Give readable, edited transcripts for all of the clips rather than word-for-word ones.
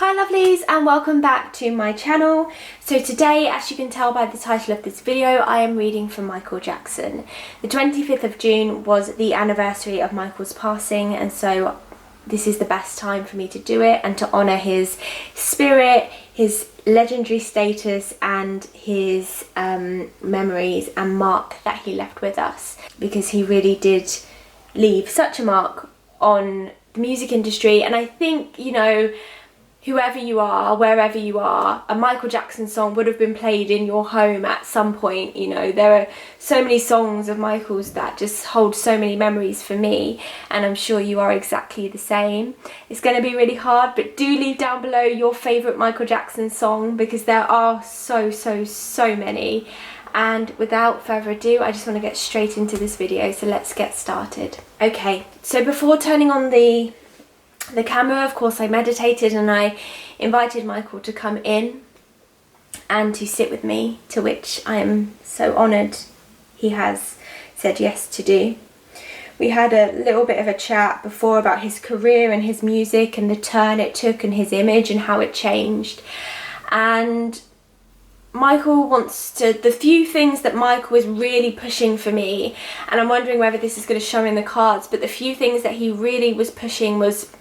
Hi lovelies, and welcome back to my channel. So today, as you can tell by the title of this video, I am reading from Michael Jackson. The 25th of June was the anniversary of Michael's passing, and so this is the best time for me to do it and to honour his spirit, his legendary status and his memories and mark that he left with us, because he really did leave such a mark on the music industry. And I think, you know, whoever you are, wherever you are, a Michael Jackson song would have been played in your home at some point. You know, there are so many songs of Michael's that just hold so many memories for me, and I'm sure you are exactly the same. It's going to be really hard, but do leave down below your favourite Michael Jackson song, because there are so many. And without further ado, I just want to get straight into this video, so let's get started. Okay, so before turning on the camera, of course, I meditated and I invited Michael to come in and to sit with me, to which I am so honoured he has said yes to do. We had a little bit of a chat before about his career and his music and the turn it took and his image and how it changed. And Michael wants to, the few things that Michael is really pushing for me, and I'm wondering whether this is going to show in the cards, but the few things that he really was pushing was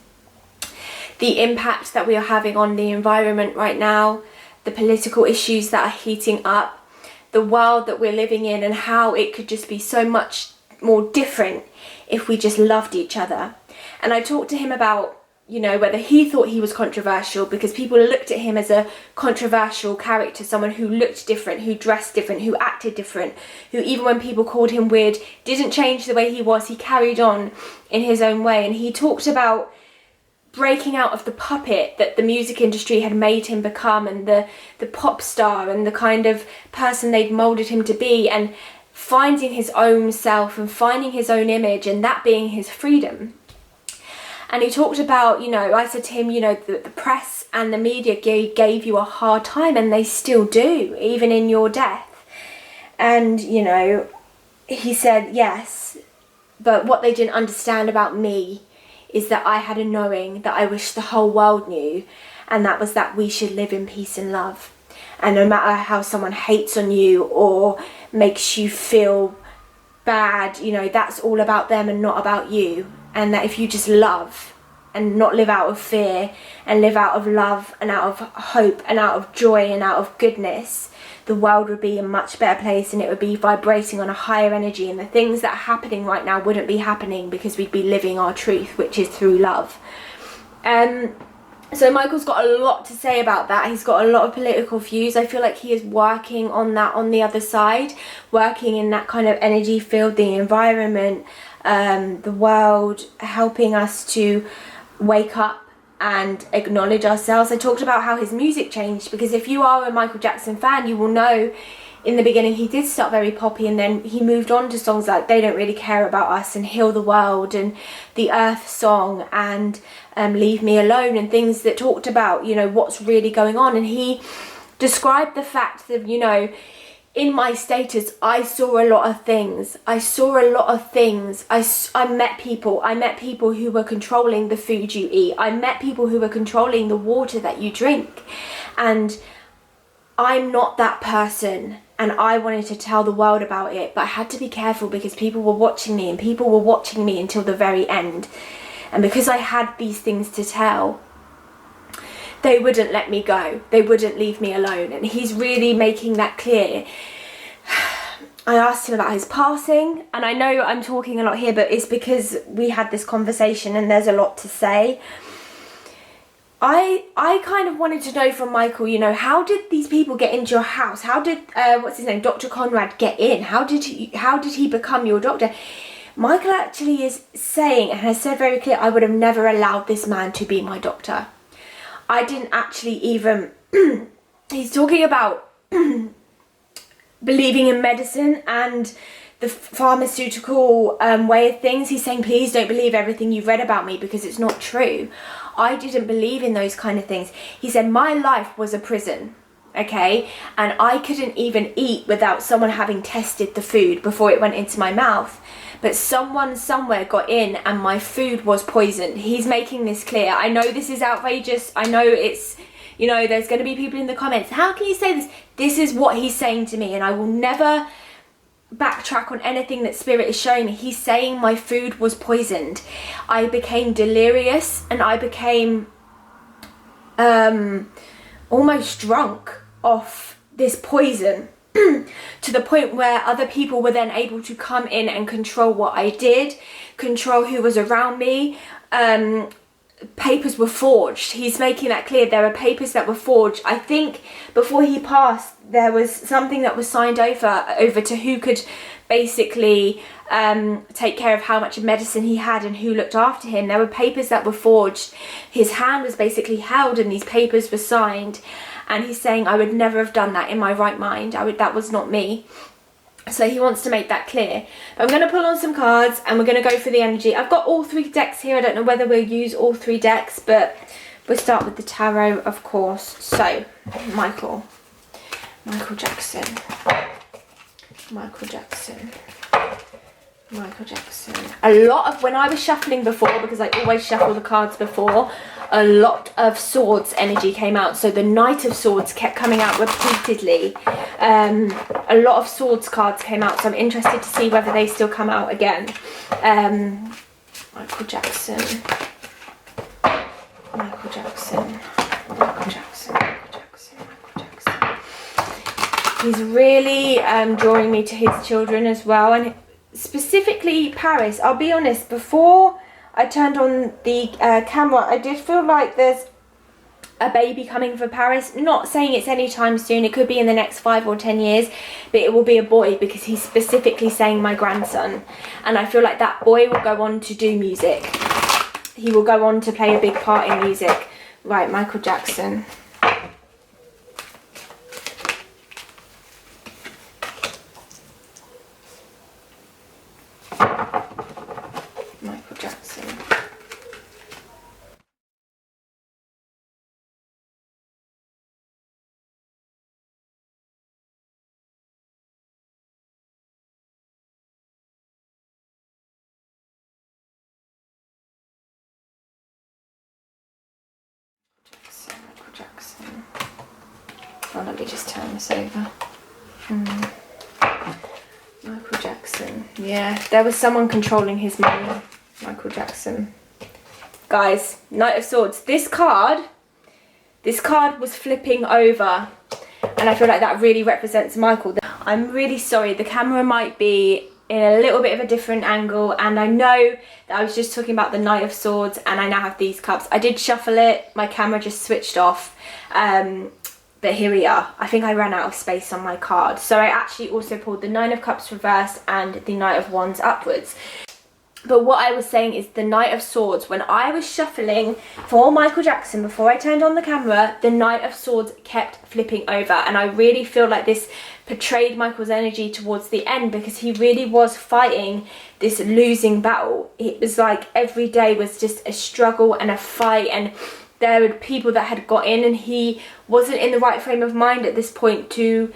the impact that we are having on the environment right now, the political issues that are heating up, the world that we're living in, and how it could just be so much more different if we just loved each other. And I talked to him about, you know, whether he thought he was controversial, because people looked at him as a controversial character, someone who looked different, who dressed different, who acted different, who even when people called him weird, didn't change the way he was, he carried on in his own way. And he talked about breaking out of the puppet that the music industry had made him become, and the pop star and the kind of person they'd moulded him to be, and finding his own self and finding his own image, and that being his freedom. And he talked about, you know, I said to him, you know, the press and the media gave you a hard time, and they still do, even in your death. And, you know, he said, yes, but what they didn't understand about me is that I had a knowing that I wish the whole world knew, and that was that we should live in peace and love. And no matter how someone hates on you or makes you feel bad, you know, that's all about them and not about you. And that if you just love and not live out of fear, and live out of love and out of hope and out of joy and out of goodness, the world would be a much better place, and it would be vibrating on a higher energy, and the things that are happening right now wouldn't be happening because we'd be living our truth, which is through love. So Michael's got a lot to say about that. He's got a lot of political views. I feel like he is working on that on the other side, working in that kind of energy field, the environment, the world, helping us to wake up and acknowledge ourselves. I talked about how his music changed, because if you are a Michael Jackson fan, you will know in the beginning he did start very poppy, and then he moved on to songs like They Don't Really Care About Us and Heal the World and the Earth Song and Leave Me Alone, and things that talked about, you know, what's really going on. And he described the fact that, you know, in my status, I saw a lot of things. I met people who were controlling the food you eat. I met people who were controlling the water that you drink. And I'm not that person. And I wanted to tell the world about it, but I had to be careful because people were watching me, and people were watching me until the very end. And because I had these things to tell, they wouldn't let me go. They wouldn't leave me alone. And he's really making that clear. I asked him about his passing, and I know I'm talking a lot here, but it's because we had this conversation and there's a lot to say. I kind of wanted to know from Michael, you know, how did these people get into your house? How did, what's his name, Dr. Conrad get in? How did he become your doctor? Michael actually is saying, and has said very clear, I would have never allowed this man to be my doctor. I didn't actually even, he's talking about believing in medicine and the pharmaceutical way of things. He's saying, please don't believe everything you've read about me, because it's not true. I didn't believe in those kind of things. He said, my life was a prison. okay, and I couldn't even eat without someone having tested the food before it went into my mouth. But someone somewhere got in and my food was poisoned. He's making this clear. I know this is outrageous. I know it's, you know, there's going to be people in the comments, how can you say this? This is what he's saying to me, and I will never backtrack on anything that spirit is showing me. He's saying my food was poisoned. I became delirious and I became almost drunk off this poison to the point where other people were then able to come in and control what I did, control who was around me. Papers were forged. He's making that clear. There are papers that were forged. I think before he passed, there was something that was signed over to who could basically take care of how much medicine he had and who looked after him. There were papers that were forged. His hand was basically held and these papers were signed. And he's saying, I would never have done that in my right mind. That was not me. So he wants to make that clear. But I'm going to pull on some cards and we're going to go for the energy. I've got all 3 decks here. I don't know whether we'll use all 3 decks, but we'll start with the tarot, of course. So, Michael Jackson. A lot of, when I was shuffling before, because I always shuffle the cards before, a lot of swords energy came out. So the Knight of Swords kept coming out repeatedly. A lot of swords cards came out, so I'm interested to see whether they still come out again. Michael Jackson. He's really drawing me to his children as well, and specifically Paris. I'll be honest, before I turned on the camera, I did feel like there's a baby coming for Paris. Not saying it's anytime soon, it could be in the next 5 or 10 years, but it will be a boy, because he's specifically saying my grandson, and I feel like that boy will go on to do music. He will go on to play a big part in music. Right, Michael Jackson. Jackson. Oh, let me just turn this over. Michael Jackson. Yeah, there was someone controlling his money. Michael Jackson. Guys, Knight of Swords. This card was flipping over, and I feel like that really represents Michael. I'm really sorry, the camera might be in a little bit of a different angle, and I know that I was just talking about the Knight of Swords and I now have these cups. I did shuffle it, my camera just switched off, but here we are. I think I ran out of space on my card, so I actually also pulled the 9 of Cups reversed and the Knight of Wands upwards. But what I was saying is the Knight of Swords, when I was shuffling for Michael Jackson before I turned on the camera, the Knight of Swords kept flipping over, and I really feel like this portrayed Michael's energy towards the end, because he really was fighting this losing battle. It was like every day was just a struggle and a fight, and there were people that had got in, and he wasn't in the right frame of mind at this point to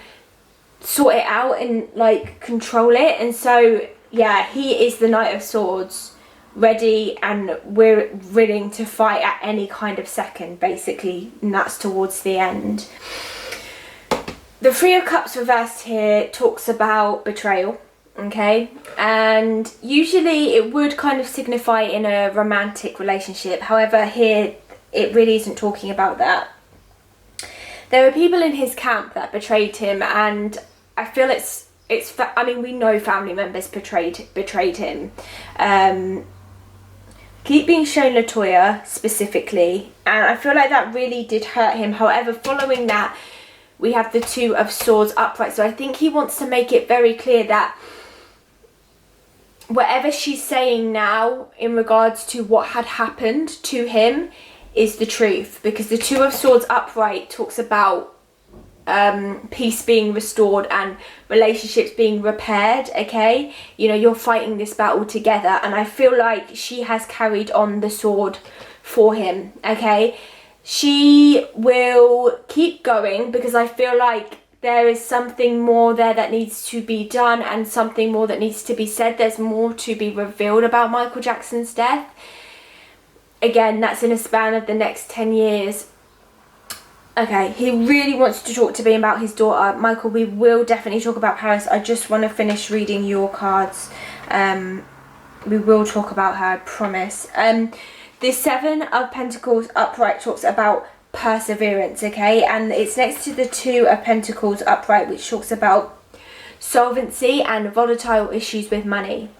sort it out and like control it. And so yeah, he is the Knight of Swords, ready and we're willing to fight at any kind of second, basically, and that's towards the end. The 3 of Cups reversed here talks about betrayal, okay, and usually it would kind of signify in a romantic relationship. However, here it really isn't talking about that. There were people in his camp that betrayed him, and I feel I mean, we know family members betrayed him. Keep being shown Latoya specifically, and I feel like that really did hurt him. However, following that, we have the 2 of Swords upright. So I think he wants to make it very clear that whatever she's saying now in regards to what had happened to him is the truth, because the 2 of Swords upright talks about peace being restored and relationships being repaired, okay? You know, you're fighting this battle together, and I feel like she has carried on the sword for him, okay? she will keep going, because I feel like there is something more there that needs to be done and something more that needs to be said. There's more to be revealed about Michael Jackson's death. Again, that's in a span of the next 10 years. Okay, he really wants to talk to me about his daughter. Michael, we will definitely talk about Paris. I just want to finish reading your cards. We will talk about her, I promise. The Seven of Pentacles upright talks about perseverance, okay? And it's next to the Two of Pentacles upright, which talks about solvency and volatile issues with money.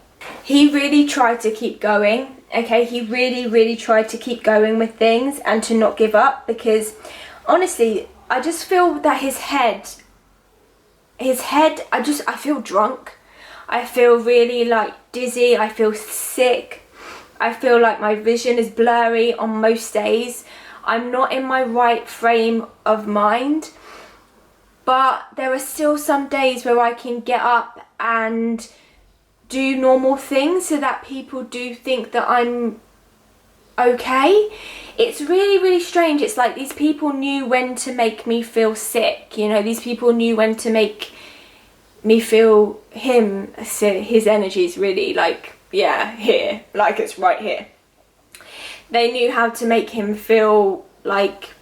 He really tried to keep going, okay? He really tried to keep going with things and to not give up, because honestly, I just feel that his head, I feel drunk. I feel really like dizzy. I feel sick. I feel like my vision is blurry on most days. I'm not in my right frame of mind. But there are still some days where I can get up and do normal things so that people do think that I'm okay. It's really strange. It's like these people knew when to make me feel sick, you know. These people knew when to make me feel his energy is really like, yeah, here, like it's right here. They knew how to make him feel like,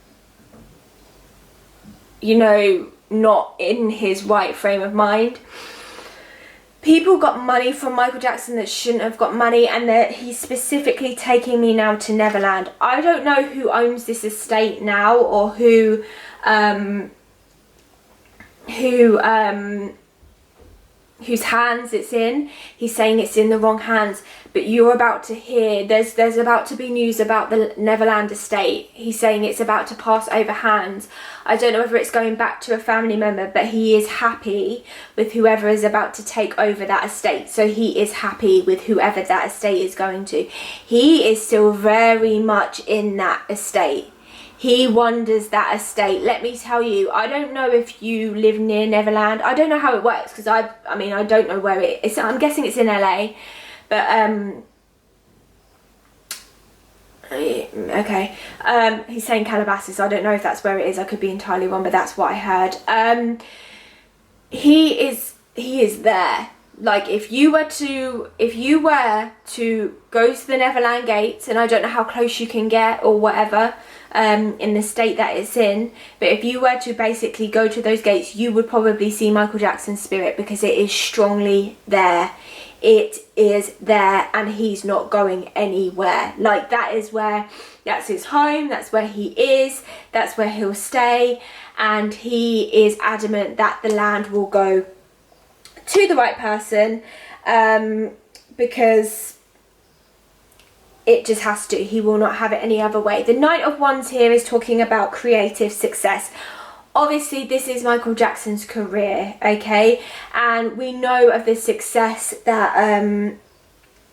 you know, not in his right frame of mind. People got money from Michael Jackson that shouldn't have got money, and that he's specifically taking me now to Neverland. I don't know who owns this estate now, or whose hands it's in. He's saying it's in the wrong hands, but you're about to hear, there's about to be news about the Neverland estate. He's saying it's about to pass over hands. I don't know whether it's going back to a family member, but he is happy with whoever is about to take over that estate. So he is happy with whoever that estate is going to. He is still very much in that estate. He wonders that estate. Let me tell you, I don't know if you live near Neverland. I don't know how it works, because I don't know where it is. I'm guessing it's in LA, but okay. He's saying Calabasas. I don't know if that's where it is. I could be entirely wrong, but that's what I heard. He is there. Like, if you were to go to the Neverland gates, and I don't know how close you can get or whatever, in the state that it's in, but if you were to basically go to those gates, you would probably see Michael Jackson's spirit, because it is strongly there. It is there, and he's not going anywhere. Like, that's his home, that's where he is, that's where he'll stay, and he is adamant that the land will go to the right person, because it just has to. He will not have it any other way. The Knight of Wands here is talking about creative success. Obviously, this is Michael Jackson's career, okay? And we know of the success that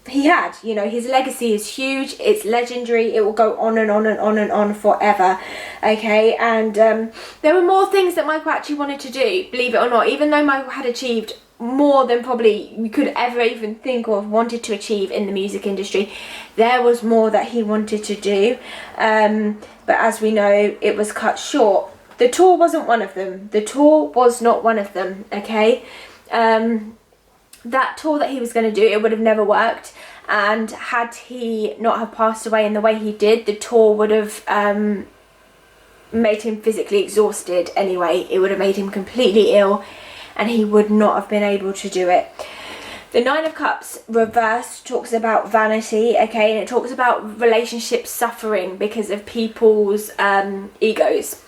he had. You know, his legacy is huge. It's legendary. It will go on and on and on and on forever, okay? And there were more things that Michael actually wanted to do, believe it or not. Even though Michael had achieved more than probably we could ever even think or wanted to achieve in the music industry, there was more that he wanted to do, but as we know, it was cut short. The tour wasn't one of them. The tour was not one of them, okay? That tour that he was going to do, it would have never worked, and had he not have passed away in the way he did, the tour would have made him physically exhausted anyway. It would have made him completely ill, and he would not have been able to do it. The Nine of Cups reversed talks about vanity, okay, and it talks about relationships suffering because of people's egos.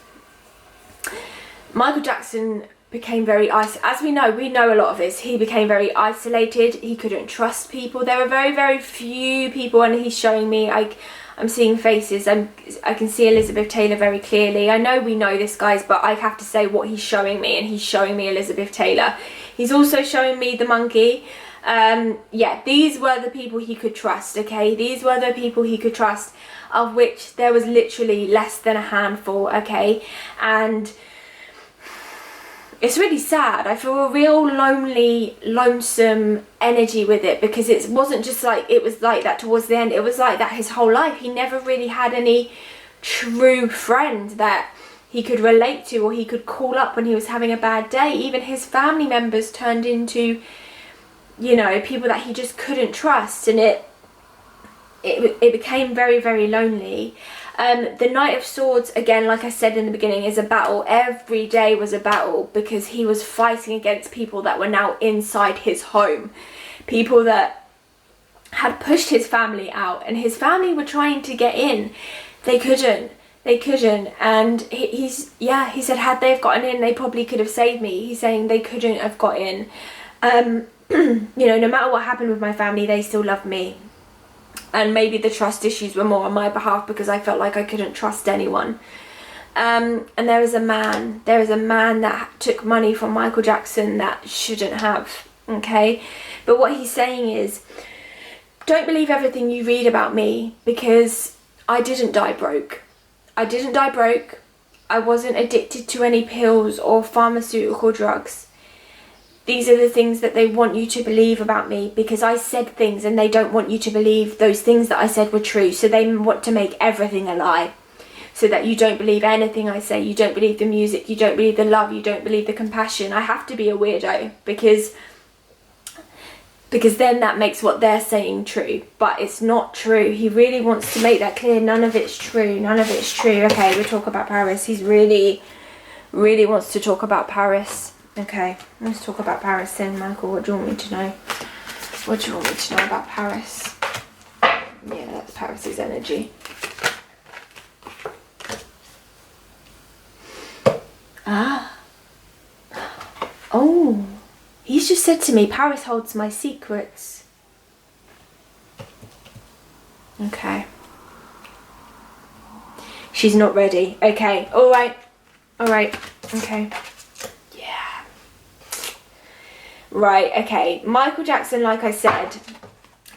Michael Jackson became very isolated. As we know a lot of this. He became very isolated. He couldn't trust people. There were very few people, and he's showing me, I'm seeing faces. I can see Elizabeth Taylor very clearly. I know we know this, guys, but I have to say what he's showing me, and he's showing me Elizabeth Taylor. He's also showing me the monkey. Yeah, these were the people he could trust, okay? These were the people he could trust, of which there was literally less than a handful, okay? And it's really sad. I feel a real lonely, lonesome energy with it, because it wasn't just like it was like that towards the end. It was like that his whole life. He never really had any true friend that he could relate to, or he could call up when he was having a bad day. Even his family members turned into, you know, people that he just couldn't trust, and it became very, very lonely. The Knight of Swords, again, like I said in the beginning, is a battle. Every day was a battle, because he was fighting against people that were now inside his home. People that had pushed his family out, and his family were trying to get in. They couldn't. And he said, had they have gotten in, they probably could have saved me. He's saying they couldn't have got in. You know, no matter what happened with my family, they still loved me. And maybe the trust issues were more on my behalf, because I felt like I couldn't trust anyone. And there is a man that took money from Michael Jackson that shouldn't have, okay? But what he's saying is, don't believe everything you read about me, because I didn't die broke. I wasn't addicted to any pills or pharmaceutical drugs. These are the things that they want you to believe about me, because I said things and they don't want you to believe those things that I said were true. So they want to make everything a lie, so that you don't believe anything I say. You don't believe the music, you don't believe the love, you don't believe the compassion. I have to be a weirdo, because then that makes what they're saying true, but it's not true. He really wants to make that clear. None of it's true. Okay, we'll talk about Paris. He's really wants to talk about Paris. Okay, let's talk about Paris then, Michael. What do you want me to know? What do you want me to know about Paris? Yeah, that's Paris's energy. Oh, he's just said to me, Paris holds my secrets. Okay. She's not ready. Okay, alright, okay. Yeah. Right, okay. Michael Jackson, like I said,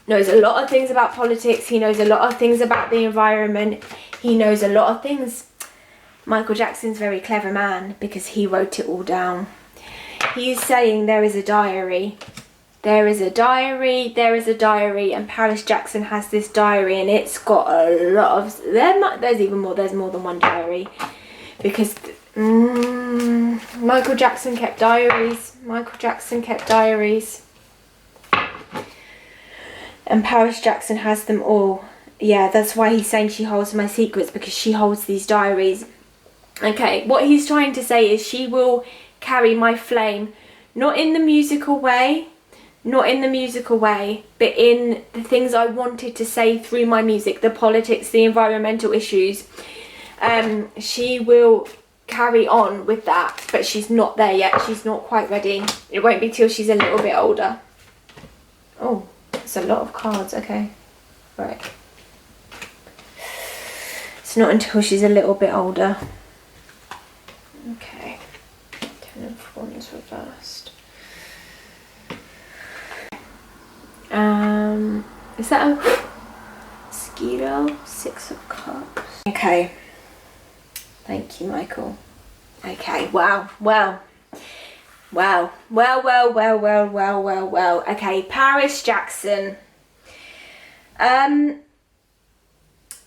knows a lot of things about politics. He knows a lot of things about the environment. He knows a lot of things. Michael Jackson's a very clever man, because he wrote it all down. He's saying there is a diary. There is a diary, and Paris Jackson has this diary, and it's got a lot of... There's more than one diary. Because Michael Jackson kept diaries. And Paris Jackson has them all. Yeah, that's why he's saying she holds my secrets, because she holds these diaries. Okay, what he's trying to say is she will carry my flame, not in the musical way, but in the things I wanted to say through my music, the politics, the environmental issues. She will carry on with that, but she's not there yet. She's not quite ready. It won't be till she's a little bit older. Oh, it's a lot of cards. Okay, right. It's not until she's a little bit older. Okay. 10 of Wands reversed. Is that a mosquito? 6 of Cups. Okay. Thank you, Michael. Okay, wow. Okay, Paris Jackson.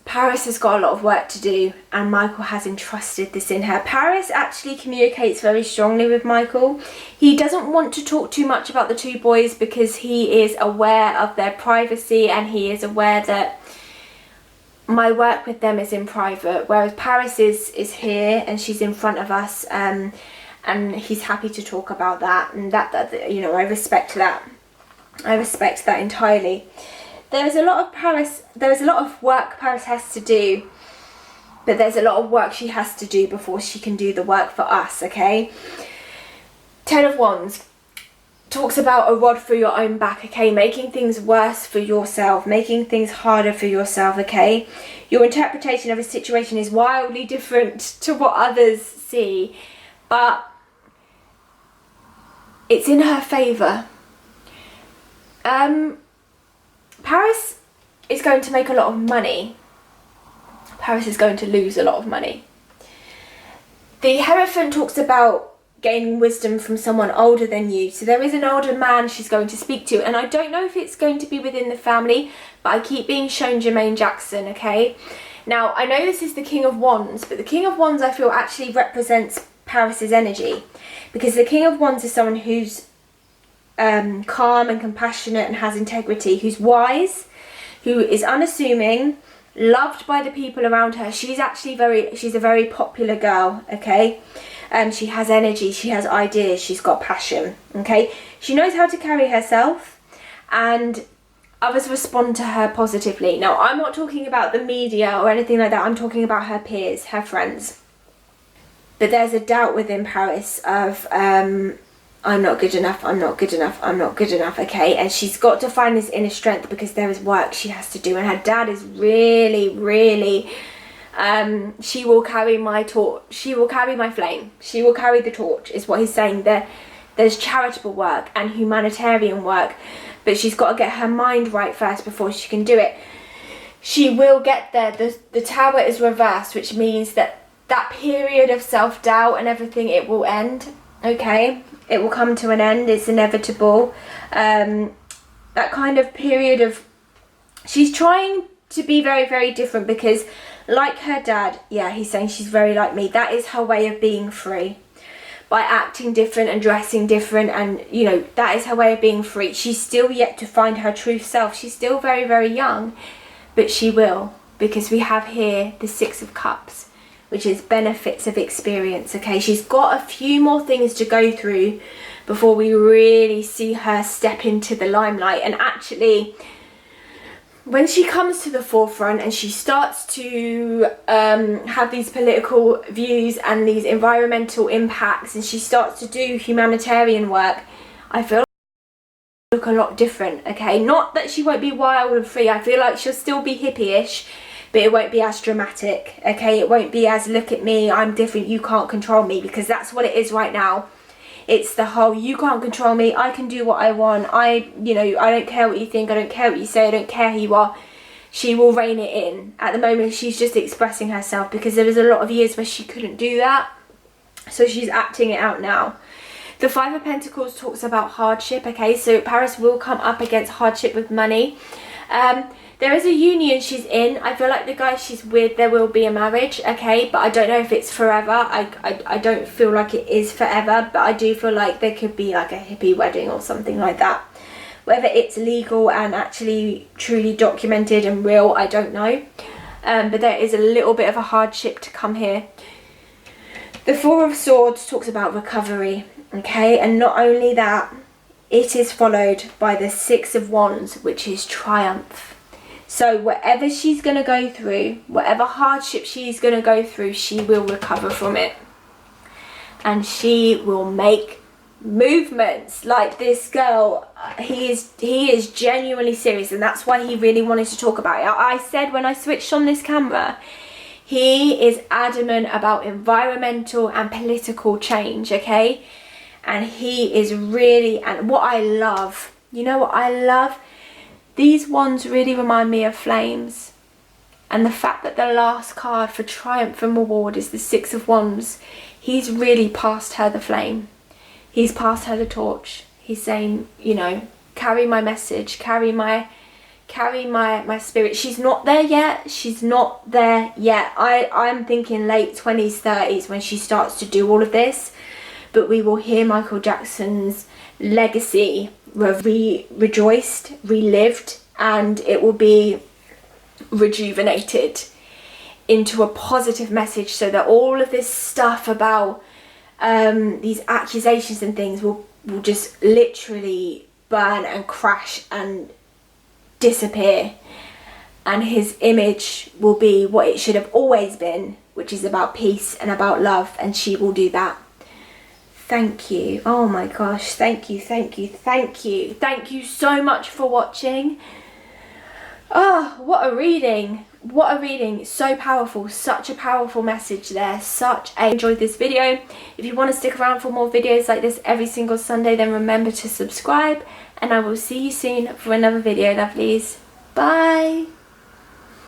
Paris has got a lot of work to do, and Michael has entrusted this in her. Paris actually communicates very strongly with Michael. He doesn't want to talk too much about the two boys, because he is aware of their privacy, and he is aware that my work with them is in private, whereas Paris is here and she's in front of us, and he's happy to talk about that, and that you know, I respect that. I respect that entirely. There's a lot of work Paris has to do, but there's a lot of work she has to do before she can do the work for us, okay? 10 of Wands talks about a rod through your own back, okay? Making things worse for yourself, making things harder for yourself, okay? Your interpretation of a situation is wildly different to what others see, but it's in her favour. Paris is going to make a lot of money. Paris is going to lose a lot of money. The Hierophant talks about gaining wisdom from someone older than you. So there is an older man she's going to speak to, and I don't know if it's going to be within the family, but I keep being shown Jermaine Jackson, okay? Now, I know this is the King of Wands, but the King of Wands I feel actually represents Paris's energy, because the King of Wands is someone who's calm and compassionate and has integrity, who's wise, who is unassuming, loved by the people around her. She's actually she's a very popular girl, okay? She has energy, she has ideas, she's got passion, okay? She knows how to carry herself, and others respond to her positively. Now, I'm not talking about the media or anything like that. I'm talking about her peers, her friends. But there's a doubt within Paris of, I'm not good enough, I'm not good enough, I'm not good enough, okay? And she's got to find this inner strength because there is work she has to do. And her dad is really, really, she will carry my torch, she will carry my flame, she will carry the torch, is what he's saying. There's charitable work and humanitarian work, but she's got to get her mind right first before she can do it. She will get there. The tower is reversed, which means that period of self-doubt and everything, it will end, okay? It will come to an end. It's inevitable. That kind of period of... She's trying to be very, very different because, like her dad, yeah, he's saying she's very like me. That is her way of being free. By acting different and dressing different, and, you know, that is her way of being free. She's still yet to find her true self. She's still very, very young, but she will, because we have here the Six of Cups, which is benefits of experience, okay? She's got a few more things to go through before we really see her step into the limelight. And actually, when she comes to the forefront and she starts to have these political views and these environmental impacts, and she starts to do humanitarian work, I feel look a lot different, okay? Not that she won't be wild and free. I feel like she'll still be hippie-ish, but it won't be as dramatic, okay? It won't be as, look at me, I'm different, you can't control me, because that's what it is right now. It's the whole, you can't control me, I can do what I want, you know, I don't care what you think, I don't care what you say, I don't care who you are. She will rein it in. At the moment, she's just expressing herself, because there was a lot of years where she couldn't do that. So she's acting it out now. The Five of Pentacles talks about hardship, okay? So Paris will come up against hardship with money. There is a union she's in. I feel like the guy she's with, there will be a marriage, okay? But I don't know if it's forever. I don't feel like it is forever, but I do feel like there could be like a hippie wedding or something like that. Whether it's legal and actually truly documented and real, I don't know. But there is a little bit of a hardship to come here. The Four of Swords talks about recovery, okay? And not only that, it is followed by the Six of Wands, which is triumph. So whatever she's going to go through, whatever hardship she's going to go through, she will recover from it. And she will make movements. Like this girl, he is genuinely serious, and that's why he really wanted to talk about it. I said when I switched on this camera, he is adamant about environmental and political change, okay? And he is really, and what I love, you know what I love? These wands really remind me of flames. And the fact that the last card for triumph and reward is the Six of Wands, he's really passed her the flame. He's passed her the torch. He's saying, you know, carry my message, carry my spirit. She's not there yet. She's not there yet. I'm thinking late 20s, 30s when she starts to do all of this. But we will hear Michael Jackson's legacy rejoiced, relived, and it will be rejuvenated into a positive message, so that all of this stuff about these accusations and things will just literally burn and crash and disappear, and his image will be what it should have always been, which is about peace and about love, and she will do that. Thank you. Oh my gosh, thank you, thank you, thank you. Thank you so much for watching. Oh, what a reading. What a reading. So powerful. Such a powerful message there. I enjoyed this video. If you want to stick around for more videos like this every single Sunday, then remember to subscribe. And I will see you soon for another video, lovelies. Bye.